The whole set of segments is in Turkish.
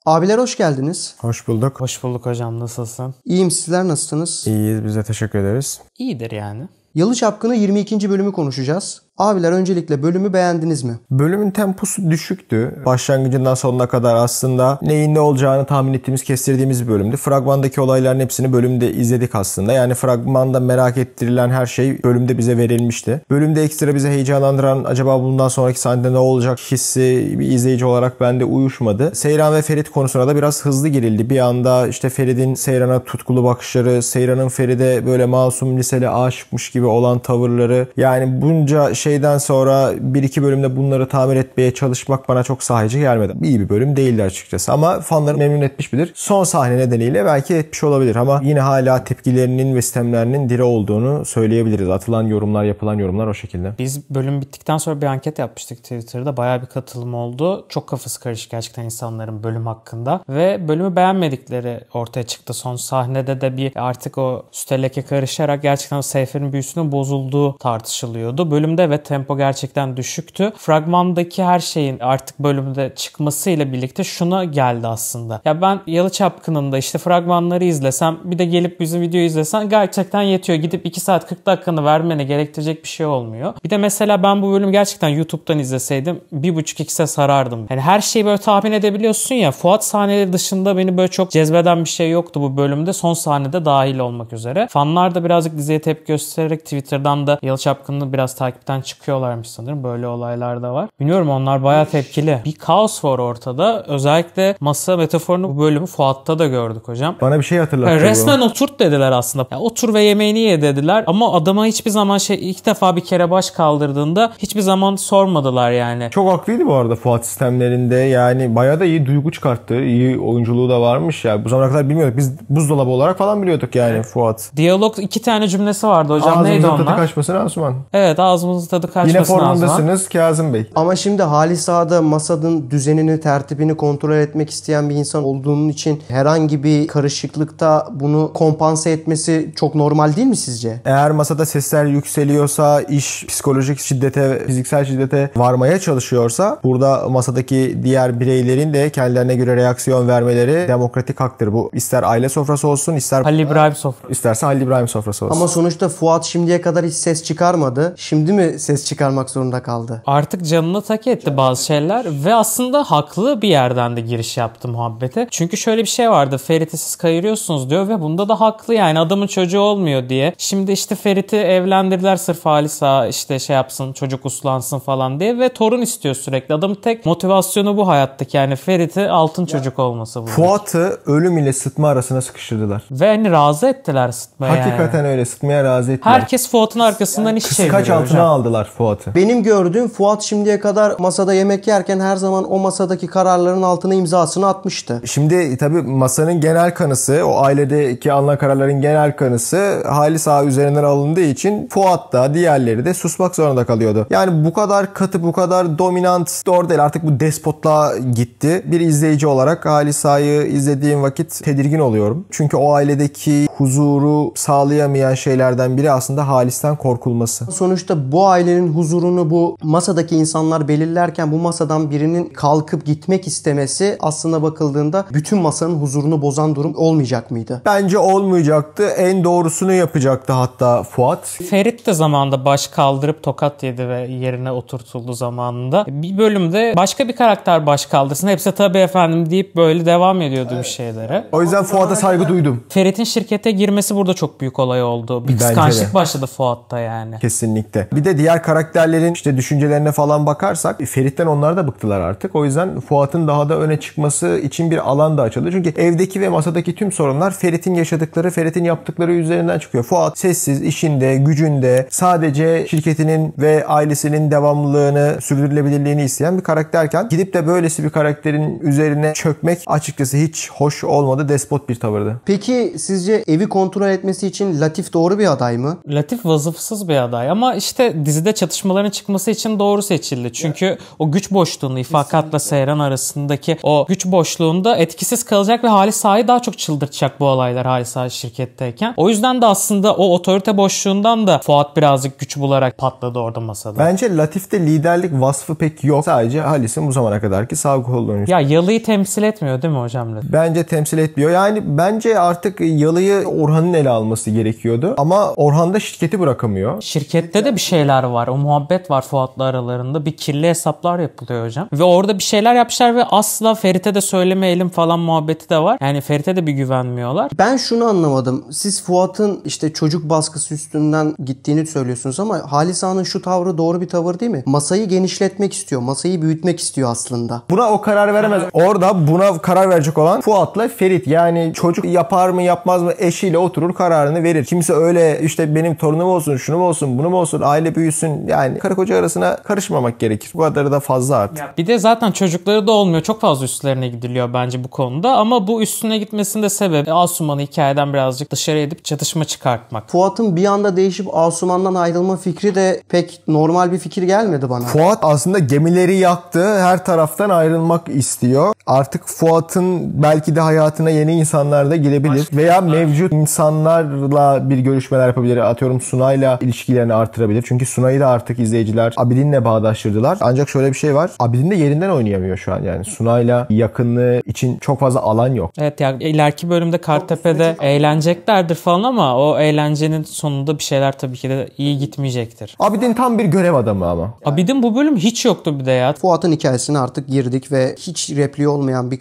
Abiler hoş geldiniz. Hoş bulduk. Hoş bulduk hocam, nasılsın? İyiyim, sizler nasılsınız? İyiyiz, biz de teşekkür ederiz. İyidir yani. Yalı Çapkını 22. bölümü konuşacağız. Abiler öncelikle bölümü beğendiniz mi? Bölümün temposu düşüktü. Başlangıcından sonuna kadar aslında neyin ne olacağını tahmin ettiğimiz, kestirdiğimiz bir bölümdü. Fragmandaki olayların hepsini bölümde izledik aslında. Yani fragmanda merak ettirilen her şey bölümde bize verilmişti. Bölümde ekstra bize heyecanlandıran acaba bundan sonraki sahnede ne olacak hissi bir izleyici olarak bende uyuşmadı. Seyran ve Ferit konusuna da biraz hızlı girildi. Bir anda işte Ferit'in Seyran'a tutkulu bakışları, Seyran'ın Ferit'e böyle masum liseli aşıkmış gibi olan tavırları. Yani bunca şeyden sonra bir iki bölümde bunları tamir etmeye çalışmak bana çok sahici gelmedi. İyi bir bölüm değildi açıkçası ama fanları memnun etmiş midir? Son sahne nedeniyle belki etmiş olabilir ama yine hala tepkilerinin ve sistemlerinin diri olduğunu söyleyebiliriz. Atılan yorumlar, yapılan yorumlar o şekilde. Biz bölüm bittikten sonra bir anket yapmıştık Twitter'da. Bayağı bir katılım oldu. Çok kafası karışık gerçekten insanların bölüm hakkında. Ve bölümü beğenmedikleri ortaya çıktı. Son sahnede de bir artık o üste leke karışarak gerçekten o Seyfer'in büyüsünün bozulduğu tartışılıyordu. Bölümde evet tempo gerçekten düşüktü. Fragmandaki her şeyin artık bölümde çıkmasıyla birlikte şuna geldi aslında. Ya ben Yalı Çapkını'nda işte fragmanları izlesem bir de gelip bizim videoyu izlesen gerçekten yetiyor. Gidip 2 saat 40 dakikanı vermene gerektirecek bir şey olmuyor. Bir de mesela ben bu bölümü gerçekten YouTube'dan izleseydim 1,5-2'se sarardım. Yani her şeyi böyle tahmin edebiliyorsun ya. Fuat sahneleri dışında beni böyle çok cezbeden bir şey yoktu bu bölümde. Son sahnede dahil olmak üzere. Fanlar da birazcık diziye tepki göstererek Twitter'dan da Yalı Çapkını'nı biraz takipten çıkıyorlarmış sanırım. Böyle olaylar da var. Bilmiyorum, onlar bayağı tepkili. Bir kaos var ortada. Özellikle masa metaforunu bu bölümü Fuat'ta da gördük hocam. Bana bir şey hatırlattı yani resmen oturt dediler aslında. Yani otur ve yemeğini ye dediler. Ama adama hiçbir zaman ilk defa bir kere baş kaldırdığında hiçbir zaman sormadılar yani. Çok haklıydı bu arada Fuat sistemlerinde. Yani bayağı da iyi duygu çıkarttı. İyi oyunculuğu da varmış ya. Bu zamana kadar bilmiyorduk. Biz buzdolabı olarak falan biliyorduk yani Fuat. Diyalog 2 tane cümlesi vardı hocam. Neydi onlar? Ağzımızın tadı kaçmasın Asuman. Evet, ağzımızın tadı kaçmasın. Yine formundasınız Kazım Bey. Ama şimdi hali sahada masanın düzenini, tertibini kontrol etmek isteyen bir insan olduğunun için herhangi bir karışıklıkta bunu kompanse etmesi çok normal değil mi sizce? Eğer masada sesler yükseliyorsa, iş psikolojik şiddete, fiziksel şiddete varmaya çalışıyorsa burada masadaki diğer bireylerin de kendilerine göre reaksiyon vermeleri demokratik haktır. Bu ister aile sofrası olsun, ister Halil İbrahim sofrası. İsterse Halil İbrahim sofrası olsun. Ama sonuçta Fuat şimdiye kadar hiç ses çıkarmadı. Şimdi mi ses çıkarmak zorunda kaldı? Artık canına tak etti bazı şeyler ve aslında haklı bir yerden de giriş yaptı muhabbete. Çünkü şöyle bir şey vardı. Ferit'i siz kayırıyorsunuz diyor ve bunda da haklı yani, adamın çocuğu olmuyor diye. Şimdi işte Ferit'i evlendirdiler sırf Halisa işte şey yapsın, çocuk uslansın falan diye ve torun istiyor sürekli. Adamın tek motivasyonu bu hayattaki, yani Ferit'i altın çocuk olması bu. Fuat'ı ölüm ile sıtma arasına sıkıştırdılar. Ve hani razı ettiler sıtmaya. Hakikaten öyle, sıtmaya razı ettiler. Herkes Fuat'ın arkasından iş çeviriyor. Kıskaç altına aldılar Fuat'ı. Benim gördüğüm Fuat şimdiye kadar masada yemek yerken her zaman o masadaki kararların altına imzasını atmıştı. Şimdi tabii masanın genel kanısı, o ailedeki alınan kararların genel kanısı Halis Ağa üzerinden alındığı için Fuat da diğerleri de susmak zorunda kalıyordu. Yani bu kadar katı, bu kadar dominant doğru değil. Artık bu despotluğa gitti. Bir izleyici olarak Halis Ağa'yı izlediğim vakit tedirgin oluyorum. Çünkü o ailedeki huzuru sağlayamayan şeylerden biri aslında Halis'ten korkulması. Sonuçta bu ailenin huzurunu bu masadaki insanlar belirlerken bu masadan birinin kalkıp gitmek istemesi aslında bakıldığında bütün masanın huzurunu bozan durum olmayacak mıydı? Bence olmayacaktı. En doğrusunu yapacaktı hatta Fuat. Ferit de zamanında baş kaldırıp tokat yedi ve yerine oturtuldu zamanında. Bir bölümde başka bir karakter baş kaldırsın, hepsi tabii efendim deyip böyle devam ediyordu bir şeylere. O yüzden Fuat'a saygı duydum. Ferit'in şirkete girmesi burada çok büyük olay oldu. Bir kıskançlık başladı Fuat'ta yani. Kesinlikle. Bir de diğer karakterlerin işte düşüncelerine falan bakarsak Ferit'ten onlar da bıktılar artık. O yüzden Fuat'ın daha da öne çıkması için bir alan da açıldı. Çünkü evdeki ve masadaki tüm sorunlar Ferit'in yaşadıkları, Ferit'in yaptıkları üzerinden çıkıyor. Fuat sessiz, işinde, gücünde, sadece şirketinin ve ailesinin devamlılığını, sürdürülebilirliğini isteyen bir karakterken gidip de böylesi bir karakterin üzerine çökmek açıkçası hiç hoş olmadı. Despot bir tavırdı. Peki sizce evi kontrol etmesi için Latif doğru bir aday mı? Latif vasıfsız bir aday ama işte dizide çatışmaların çıkması için doğru seçildi. Çünkü o güç boşluğunu, İfakat'la Seyran arasındaki o güç boşluğunda etkisiz kalacak ve Halis Ağa'yı daha çok çıldırtacak bu olaylar Halis Ağa şirketteyken. O yüzden de aslında o otorite boşluğundan da Fuat birazcık güç bularak patladı orada masada. Bence Latif'te liderlik vasfı pek yok. Sadece Halis'in bu zamana kadarki sağ kolu oyuncusu. Ya Yalı'yı temsil etmiyor değil mi hocam? Bence temsil etmiyor. Yani bence artık Yalı'yı Orhan'ın ele alması gerekiyordu. Ama Orhan da şirketi bırakamıyor. Şirkette de bir şeyler var. O muhabbet var Fuat'la aralarında. Bir kirli hesaplar yapılıyor hocam. Ve orada bir şeyler yapmışlar ve asla Ferit'e de söylemeyelim falan muhabbeti de var. Yani Ferit'e de bir güvenmiyorlar. Ben şunu anlamadım. Siz Fuat'ın işte çocuk baskısı üstünden gittiğini söylüyorsunuz ama Halis Ağa'nın şu tavrı doğru bir tavır değil mi? Masayı genişletmek istiyor. Masayı büyütmek istiyor aslında. Buna o karar veremez. Orada buna karar verecek olan Fuat'la Ferit. Yani çocuk yapar mı yapmaz mı eşiyle oturur kararını verir. Kimse öyle işte benim torunum olsun, şunu mu olsun, bunu mu olsun, aile büyüsün. Yani karı koca arasına karışmamak gerekir. Bu kadarı da fazla artık. Bir de zaten çocukları da olmuyor. Çok fazla üstlerine gidiliyor bence bu konuda. Ama bu üstüne gitmesinin de sebebi Asuman'ı hikayeden birazcık dışarı edip çatışma çıkartmak. Fuat'ın bir anda değişip Asuman'dan ayrılma fikri de pek normal bir fikir gelmedi bana. Fuat aslında gemileri yaktı. Her taraftan ayrılmak istiyor. Artık Fuat'ın belki de hayatına yeni insanlar da girebilir. Veya mevcut insanlarla bir görüşmeler yapabilir. Atıyorum Sunay'la ilişkilerini artırabilir. Çünkü Sunay'ı da artık izleyiciler Abidin'le bağdaştırdılar. Ancak şöyle bir şey var. Abidin de yerinden oynayamıyor şu an yani. Sunay'la yakınlığı için çok fazla alan yok. Evet yani ileriki bölümde Kartepe'de eğleneceklerdir falan ama o eğlencenin sonunda bir şeyler tabii ki de iyi gitmeyecektir. Abidin tam bir görev adamı ama. Abidin bu bölüm hiç yoktu bir de ya. Fuat'ın hikayesine artık girdik ve hiç repliği olmayan bir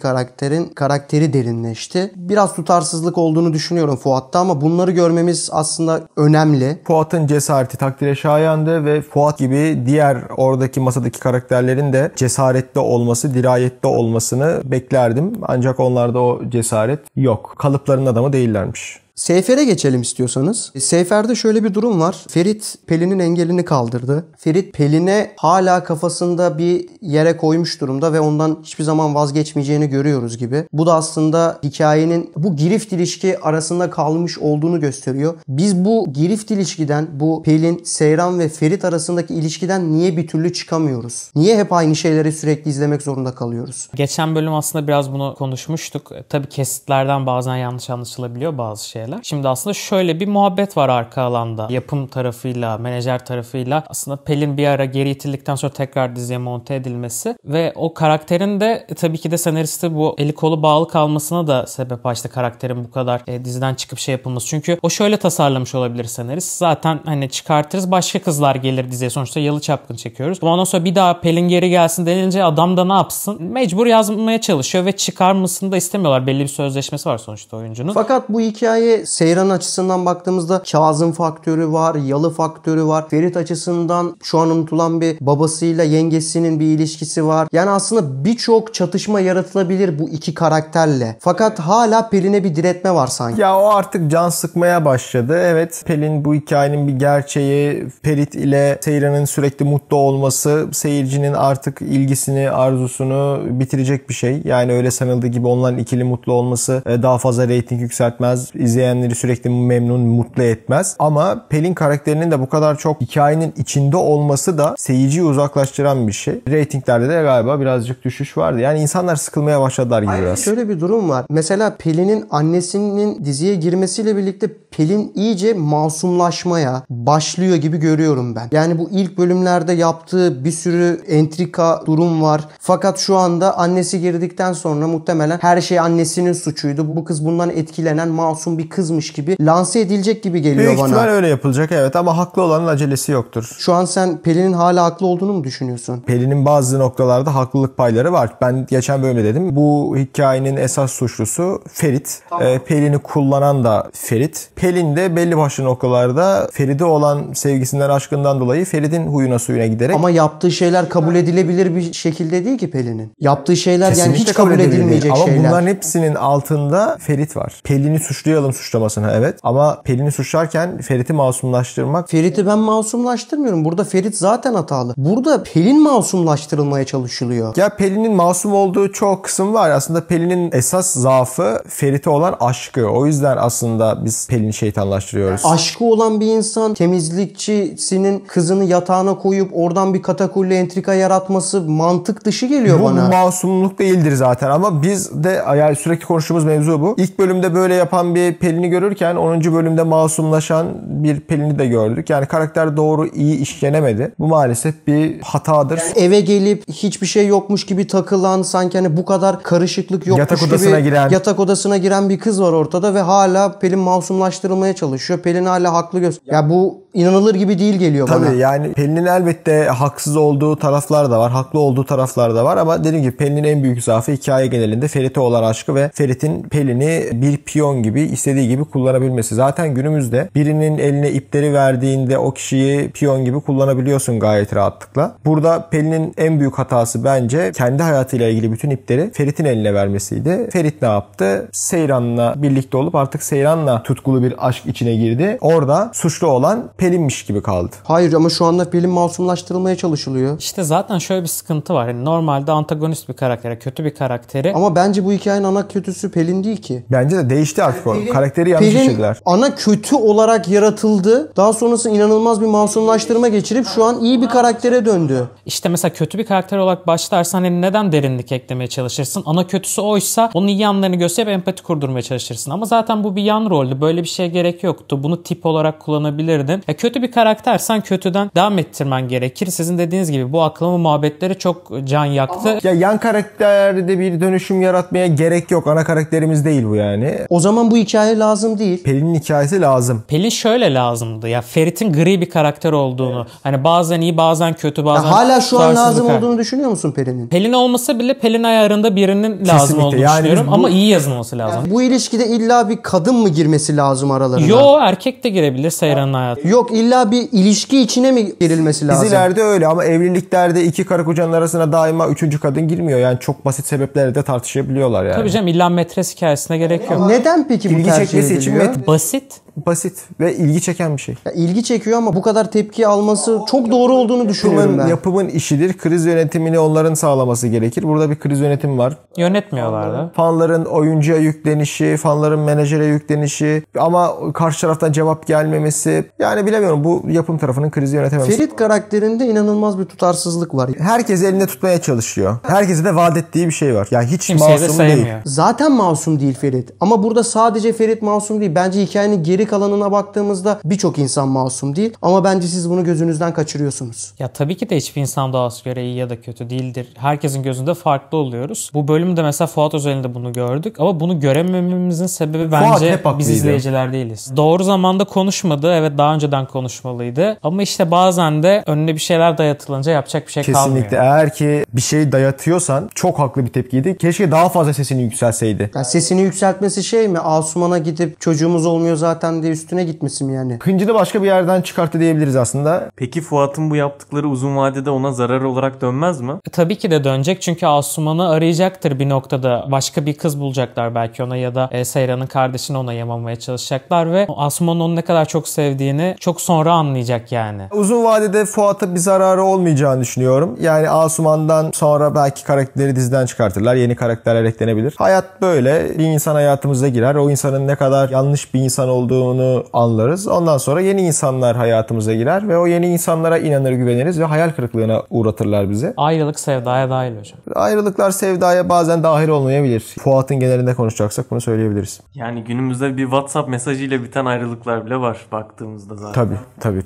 karakteri derinleşti. Biraz tutarsızlık olduğunu düşünüyorum Fuat'ta ama bunları görmemiz aslında önemli. Fuat'ın cesareti takdire şayandı ve Fuat gibi diğer oradaki masadaki karakterlerin de cesaretli olması, dirayetli olmasını beklerdim. Ancak onlarda o cesaret yok. Kalıpların adamı değillermiş. Seyfer'e geçelim istiyorsanız. Seyfer'de şöyle bir durum var. Ferit Pelin'in engelini kaldırdı. Ferit Pelin'e hala kafasında bir yere koymuş durumda ve ondan hiçbir zaman vazgeçmeyeceğini görüyoruz gibi. Bu da aslında hikayenin bu girift ilişki arasında kalmış olduğunu gösteriyor. Biz bu girift ilişkiden, bu Pelin, Seyran ve Ferit arasındaki ilişkiden niye bir türlü çıkamıyoruz? Niye hep aynı şeyleri sürekli izlemek zorunda kalıyoruz? Geçen bölüm aslında biraz bunu konuşmuştuk. Tabii kesitlerden bazen yanlış anlaşılabiliyor bazı şeyler. Şimdi aslında şöyle bir muhabbet var arka alanda. Yapım tarafıyla, menajer tarafıyla aslında Pelin bir ara geri itildikten sonra tekrar diziye monte edilmesi ve o karakterin de tabii ki de senaristi bu eli kolu bağlı kalmasına da sebep açtı karakterin bu kadar diziden çıkıp şey yapılması. Çünkü o şöyle tasarlamış olabilir senarist. Zaten hani çıkartırız başka kızlar gelir diziye. Sonuçta Yalı Çapkın çekiyoruz. Ondan sonra bir daha Pelin geri gelsin denilince adam da ne yapsın? Mecbur yazmaya çalışıyor ve çıkarmasını da istemiyorlar. Belli bir sözleşmesi var sonuçta oyuncunun. Fakat bu hikaye Seyran açısından baktığımızda Kazım faktörü var, Yalı faktörü var. Ferit açısından şu an unutulan bir babasıyla yengesinin bir ilişkisi var. Yani aslında birçok çatışma yaratılabilir bu iki karakterle. Fakat hala Pelin'e bir diretme var sanki. Ya o artık can sıkmaya başladı. Evet, Pelin bu hikayenin bir gerçeği. Ferit ile Seyran'ın sürekli mutlu olması seyircinin artık ilgisini, arzusunu bitirecek bir şey. Yani öyle sanıldığı gibi onların ikili mutlu olması daha fazla reyting yükseltmez. İzleyenleri sürekli memnun, mutlu etmez. Ama Pelin karakterinin de bu kadar çok hikayenin içinde olması da seyirciyi uzaklaştıran bir şey. Reytinglerde de galiba birazcık düşüş vardı. Yani insanlar sıkılmaya başladılar gibi biraz. Şöyle bir durum var. Mesela Pelin'in annesinin diziye girmesiyle birlikte Pelin iyice masumlaşmaya başlıyor gibi görüyorum ben. Yani bu ilk bölümlerde yaptığı bir sürü entrika durum var. Fakat şu anda annesi girdikten sonra muhtemelen her şey annesinin suçuydu. Bu kız bundan etkilenen masum bir kızmış gibi lanse edilecek gibi geliyor Büyük bana. ihtimal öyle yapılacak evet ama haklı olanın acelesi yoktur. Şu an sen Pelin'in hala haklı olduğunu mu düşünüyorsun? Pelin'in bazı noktalarda haklılık payları var. Ben geçen bölümde dedim. Bu hikayenin esas suçlusu Ferit. Tamam. Pelin'i kullanan da Ferit. Pelin de belli başlı noktalarda Ferit'e olan sevgisinden, aşkından dolayı Ferit'in huyuna suyuna giderek. Ama yaptığı şeyler kabul edilebilir bir şekilde değil ki Pelin'in. Yaptığı şeyler kesinlikle yani hiç kabul edilmeyecek ama şeyler. Ama bunların hepsinin altında Ferit var. Pelin'i suçlayalım suçlamasına evet. Ama Pelin'i suçlarken Ferit'i masumlaştırmak... Ferit'i ben masumlaştırmıyorum. Burada Ferit zaten hatalı. Burada Pelin masumlaştırılmaya çalışılıyor. Ya Pelin'in masum olduğu çok kısım var. Aslında Pelin'in esas zaafı Ferit'e olan aşkı. O yüzden aslında biz Pelin'i şeytanlaştırıyoruz. Aşkı olan bir insan temizlikçisinin kızını yatağına koyup oradan bir katakulli entrika yaratması mantık dışı geliyor bana. Bu masumluk değildir zaten ama biz de yani sürekli konuştuğumuz mevzu bu. İlk bölümde böyle yapan bir Pelin'i görürken 10. bölümde masumlaşan bir Pelin'i de gördük. Yani karakter doğru iyi işlenemedi. Bu maalesef bir hatadır. Eve gelip hiçbir şey yokmuş gibi takılan, sanki hani bu kadar karışıklık yokmuş Yatak odasına gibi giren. yatak odasına giren bir kız var ortada ve hala Pelin masumlaştırılmaya çalışıyor. Pelin hala haklı ya bu inanılır gibi değil geliyor bana. Tabii yani Pelin'in elbette haksız olduğu taraflar da var, haklı olduğu taraflar da var ama dediğim gibi Pelin'in en büyük zaafı hikaye genelinde Ferit'e olan aşkı ve Ferit'in Pelin'i bir piyon gibi istediği gibi kullanabilmesi. Zaten günümüzde birinin eline ipleri verdiğinde o kişiyi piyon gibi kullanabiliyorsun gayet rahatlıkla. Burada Pelin'in en büyük hatası bence kendi hayatıyla ilgili bütün ipleri Ferit'in eline vermesiydi. Ferit ne yaptı? Seyran'la birlikte olup artık Seyran'la tutkulu bir aşk içine girdi. Orada suçlu olan Pelin'miş gibi kaldı. Hayır ama şu anda Pelin masumlaştırılmaya çalışılıyor. İşte zaten şöyle bir sıkıntı var. Yani normalde antagonist bir karaktere, kötü bir karakteri. Ama bence bu hikayenin ana kötüsü Pelin değil ki. Bence de değişti artık o. Karakteri yanlış işlediler. Pelin ana kötü olarak yaratıldı. Daha sonrasında inanılmaz bir masumlaştırma geçirip şu an iyi bir karaktere döndü. İşte mesela kötü bir karakter olarak başlarsan hani neden derinlik eklemeye çalışırsın? Ana kötüsü oysa onun iyi yanlarını gösterip empati kurdurmaya çalışırsın. Ama zaten bu bir yan roldü. Böyle bir şeye gerek yoktu. Bunu tip olarak kullanabilirdin. Kötü bir karaktersen kötüden devam ettirmen gerekir. Sizin dediğiniz gibi bu aklama muhabbetleri çok can yaktı. Ya yan karakterde bir dönüşüm yaratmaya gerek yok. Ana karakterimiz değil bu yani. O zaman bu hikaye lazım değil. Pelin'in hikayesi lazım. Pelin şöyle lazımdı. Ya Ferit'in gri bir karakter olduğunu. Hani bazen iyi bazen kötü bazen hala şu an tutarsız lazım bir olduğunu düşünüyor musun Pelin'in? Pelin olmasa bile Pelin ayarında birinin lazım olduğunu Yani düşünüyorum. bu- Ama iyi yazılması lazım. Bu ilişkide illa bir kadın mı girmesi lazım aralarına? Yo, erkek de girebilir Seyran'ın hayatına. Yok, illa bir ilişki içine mi girilmesi lazım? Dizilerde öyle ama evliliklerde iki karı kocanın arasına daima üçüncü kadın girmiyor. Yani çok basit sebeplerle de tartışabiliyorlar yani. Tabii canım, illa metres hikayesine gerek yok. Neden peki bu İlgi tercih çekmesi için ediliyor? Basit. Basit ve ilgi çeken bir şey. Ya ilgi çekiyor ama bu kadar tepki alması çok doğru olduğunu düşünüyorum ben. Yapımın işidir. Kriz yönetimini onların sağlaması gerekir. Burada bir kriz yönetimi var. Yönetmiyorlar da. Fanların oyuncuya yüklenişi, fanların menajere yüklenişi ama karşı taraftan cevap gelmemesi. Yani bilemiyorum, bu yapım tarafının krizi yönetememesi. Ferit karakterinde inanılmaz bir tutarsızlık var. Herkes elinde tutmaya çalışıyor. Herkese de vaat ettiği bir şey var. Yani hiç Kimseyi de masum değil. sevmiyor. Zaten masum değil Ferit. Ama burada sadece Ferit masum değil. Bence hikayenin geri kalanına baktığımızda birçok insan masum değil. Ama bence siz bunu gözünüzden kaçırıyorsunuz. Ya tabii ki de hiçbir insan doğası göre iyi ya da kötü değildir. Herkesin gözünde farklı oluyoruz. Bu bölümde mesela Fuat özelinde bunu gördük. Ama bunu göremememizin sebebi bence hep haklıydı. biz izleyiciler değiliz. Doğru zamanda konuşmadı. Evet, daha önceden konuşmalıydı. Ama işte bazen de önüne bir şeyler dayatılınca yapacak bir şey kalmıyor. Kesinlikle. Eğer ki bir şey dayatıyorsan çok haklı bir tepkiydi. Keşke daha fazla sesini yükselseydi. Yani sesini yükseltmesi şey mi? Asuman'a gidip çocuğumuz olmuyor zaten diye üstüne gitmesi mi yani? Hıncını başka bir yerden çıkarttı diyebiliriz aslında. Peki Fuat'ın bu yaptıkları uzun vadede ona zarar olarak dönmez mi? Tabii ki de dönecek, çünkü Asuman'ı arayacaktır bir noktada. Başka bir kız bulacaklar belki ona ya da Seyran'ın kardeşini ona yamamaya çalışacaklar ve Asuman'ın onu ne kadar çok sevdiğini çok sonra anlayacak yani. Uzun vadede Fuat'a bir zararı olmayacağını düşünüyorum. Yani Asuman'dan sonra belki karakteri diziden çıkartırlar. Yeni karakterler eklenebilir. Hayat böyle. Bir insan hayatımıza girer. O insanın ne kadar yanlış bir insan olduğunu anlarız. Ondan sonra yeni insanlar hayatımıza girer ve o yeni insanlara inanır, güveniriz ve hayal kırıklığına uğratırlar bizi. Ayrılık sevdaya dahil hocam. Ayrılıklar sevdaya bazen dahil olmayabilir. Fuat'ın genelinde konuşacaksak bunu söyleyebiliriz. Yani günümüzde bir WhatsApp mesajıyla biten ayrılıklar bile var baktığımızda zaten. Tabii.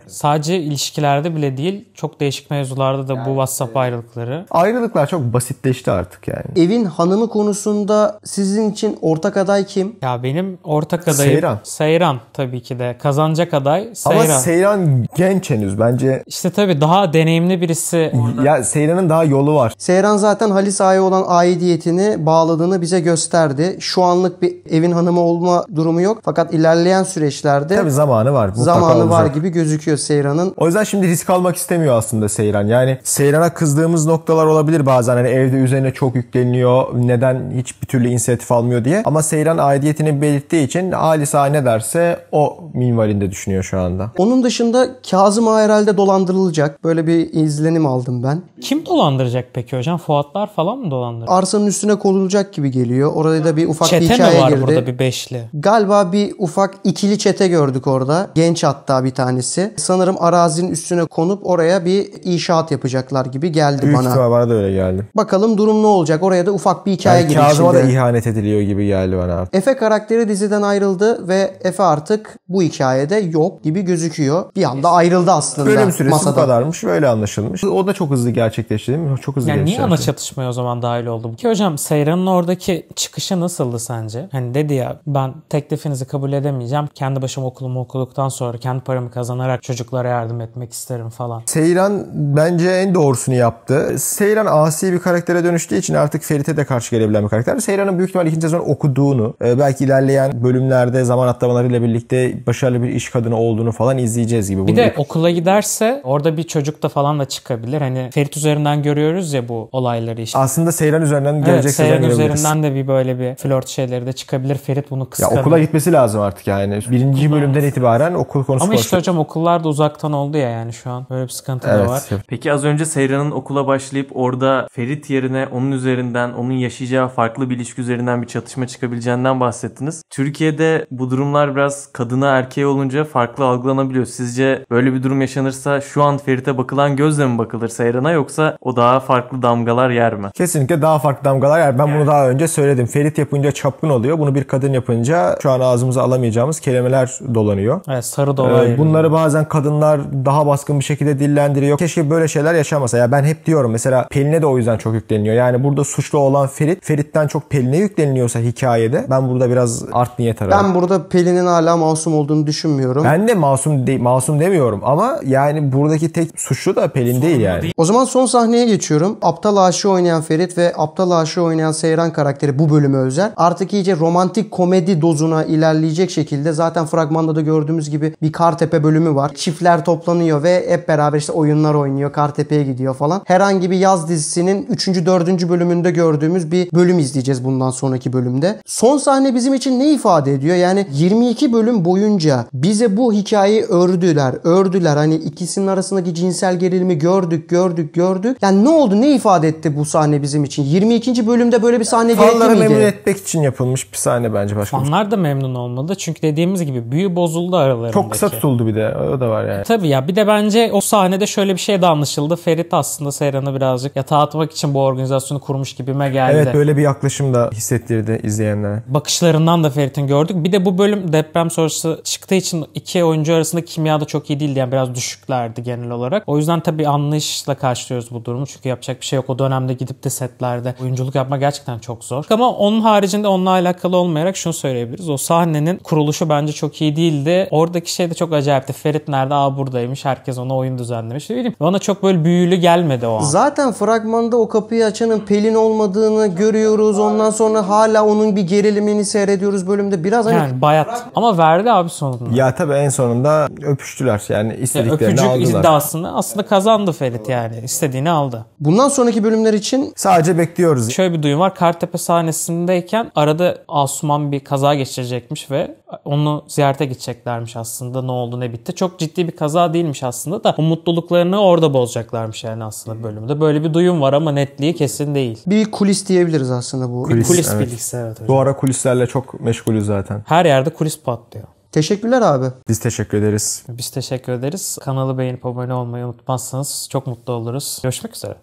Sadece ilişkilerde bile değil, çok değişik mevzularda da bu WhatsApp ayrılıkları. Ayrılıklar çok basitleşti artık yani. Evin hanımı konusunda sizin için ortak aday kim? Ya benim ortak adayım Seyran. Seyran tabii ki de. Kazanacak aday Seyran. Ama Seyran genç henüz bence. İşte tabii daha deneyimli birisi. Ya Seyran'ın daha yolu var. Seyran zaten Halis Ağa'ya olan aidiyetini bağladığını bize gösterdi. Şu anlık bir evin hanımı olma durumu yok. Fakat ilerleyen süreçlerde Tabii zamanı var. Mutlaka zamanı var olacak. gibi gözüküyor Seyran'ın. O yüzden şimdi risk almak istemiyor aslında Seyran. Yani Seyran'a kızdığımız noktalar olabilir bazen. Hani evde üzerine çok yükleniyor. Neden hiçbir türlü inisiyatif almıyor diye. Ama Seyran aidiyetini belirttiği için Halisa ne derse o minvalinde düşünüyor şu anda. Onun dışında Kazım Ağa herhalde dolandırılacak. Böyle bir izlenim aldım ben. Kim dolandıracak peki hocam? Fuatlar falan mı dolandıracak? Arsanın üstüne konulacak gibi geliyor. Orada da bir ufak Çete bir hikaye mi var girdi. burada, bir beşli? Galiba bir ufak ikili çete gördük orada. Genç hatta bir tanesi. Sanırım arazinin üstüne konup oraya bir inşaat yapacaklar gibi geldi Büyük bana. ihtimal bana da öyle geldi. Bakalım durum ne olacak? Oraya da ufak bir hikaye Yani giriyor Kazım'a da şimdi. ihanet ediliyor gibi geldi bana artık. Efe karakteri diziden ayrıldı ve Efe artık bu hikayede yok gibi gözüküyor. Bir anda ayrıldı aslında Bölüm süresi masadan. bu kadarmış. Böyle anlaşılmış. O da çok hızlı gerçekleşti değil mi? Çok hızlı Yani niye gelişti her ana şey. çatışmaya o zaman dahil oldu? Ki hocam Seyran'ın oradaki çıkışı nasıldı sence? Hani dedi ya, ben teklifinizi kabul edemeyeceğim. Kendi başıma okulumu okuduktan sonra kendi paramı kazanarak çocuklara yardım etmek isterim falan. Seyran bence en doğrusunu yaptı. Seyran asi bir karaktere dönüştüğü için artık Ferit'e de karşı gelebilen bir karakter. Seyran'ın büyük ihtimalle 2. sezon okuduğunu, belki ilerleyen bölümlerde zaman atlamalarıyla birlikte başarılı bir iş kadını olduğunu falan izleyeceğiz gibi. Bir de okula giderse orada bir çocuk da falan da çıkabilir. Hani Ferit üzerinden görüyoruz ya bu olayları işte. Aslında Seyran üzerinden Evet, gelecek sezon Seyran görebiliriz. üzerinden de bir böyle bir flört şeyleri de çıkabilir. Ferit bunu Ya kıskanır. okula gitmesi lazım artık yani. 1. bölümden itibaren okul konusu Ama işte konuşulacak. hocam okullar da uzaktan oldu ya, yani şu an böyle bir sıkıntı da var. Peki az önce Seyran'ın okula başlayıp orada Ferit yerine onun üzerinden, onun yaşayacağı farklı bir ilişki üzerinden bir çatışma çıkabileceğinden bahsettiniz. Türkiye'de bu durumlar biraz kadına erkeğe olunca farklı algılanabiliyor. Sizce böyle bir durum yaşanırsa şu an Ferit'e bakılan gözle mi bakılır Seyran'a, yoksa o daha farklı damgalar yer mi? Kesinlikle daha farklı damgalar yer. Ben bunu daha önce söyledim. Ferit yapınca çapkın oluyor. Bunu bir kadın yapınca şu an ağzımıza alamayacağımız kelimeler dolanıyor. Evet, sarı dolar. Bunları bazen kadınlar daha baskın bir şekilde dillendiriyor. Keşke böyle şeyler yaşamasa. Ya ben hep diyorum mesela Pelin'e de o yüzden çok yükleniyor. Yani burada suçlu olan Ferit, Ferit'ten çok Pelin'e yükleniliyorsa hikayede ben burada biraz art niyet ararım. Ben burada Pelin'in hala masum olduğunu düşünmüyorum. Ben de masum demiyorum ama yani buradaki tek suçlu da Pelin değil yani. O zaman son sahneye geçiyorum. Aptal aşığı oynayan Ferit ve aptal aşığı oynayan Seyran karakteri bu bölüme özel. Artık iyice romantik komedi dozuna ilerleyecek şekilde, zaten fragmanda da gördüğümüz gibi bir Kartepe bölümü var. Çiftler toplanıyor ve hep beraber işte oyunlar oynuyor. Kartepe'ye gidiyor falan. Herhangi bir yaz dizisinin 3. 4. bölümünde gördüğümüz bir bölüm izleyeceğiz bundan sonraki bölümde. Son sahne bizim için ne ifade ediyor? Yani 22 bölüm boyunca bize bu hikayeyi ördüler. Hani ikisinin arasındaki cinsel gerilimi gördük. Yani ne oldu? Ne ifade etti bu sahne bizim için? 22. bölümde böyle bir sahne gerekli Fanları miydi? memnun etmek için yapılmış bir sahne bence başka. Fanlar da memnun olmadı. Çünkü dediğimiz gibi büyü bozuldu aralarındaki. Çok kısa tutuldu bir de. O da var yani. Tabii ya, bir de bence o sahnede şöyle bir şey de anlaşıldı. Ferit aslında Seyran'ı birazcık yatağa atmak için bu organizasyonu kurmuş gibime geldi. Evet, böyle bir yaklaşım da hissettirdi izleyenlere. Bakışlarından da Ferit'in gördük. Bir de bu bölüm deprem sonrası çıktığı için iki oyuncu arasında kimya da çok iyi değildi. Yani biraz düşüklerdi genel olarak. O yüzden tabii anlayışla karşılıyoruz bu durumu. Çünkü yapacak bir şey yok. O dönemde gidip de setlerde oyunculuk yapmak gerçekten çok zor. Ama onun haricinde onunla alakalı olmayarak şunu söyleyebiliriz. O sahnenin kuruluşu bence çok iyi değildi. Oradaki şey de çok acayipti. Ferit nerede? Aa, buradaymış. Herkes ona oyun düzenlemiş. Ne bileyim. Bana çok böyle büyülü gelmedi o an. Zaten fragmanda o kapıyı açanın Pelin olmadığını görüyoruz. Ondan sonra hala onun bir gerilimini seyrediyoruz bölümde. Biraz hani Yani bayat. Ama verdi abi sonunda. Ya tabii en sonunda öpüştüler. Yani istediklerini Öpücük aldılar. iddiasını aslında kazandı Ferit yani. İstediğini aldı. bundan sonraki bölümler için Sadece bekliyoruz. Şöyle bir duyum var. Kartepe sahnesindeyken arada Asuman bir kaza geçirecekmiş ve onu ziyarete gideceklermiş aslında. Ne oldu ne bitti. Çok ciddi bir kaza değilmiş aslında da o mutluluklarını orada bozacaklarmış yani aslında bölümde. Böyle bir duyum var ama netliği kesin değil. bir kulis diyebiliriz aslında bu. Kulis evet. bilgisi, evet hocam. Bu ara kulislerle çok meşgulüz zaten. Her yerde kulis patlıyor. Teşekkürler abi. Biz teşekkür ederiz. Biz teşekkür ederiz. Kanalı beğenip abone olmayı unutmazsanız çok mutlu oluruz. Görüşmek üzere.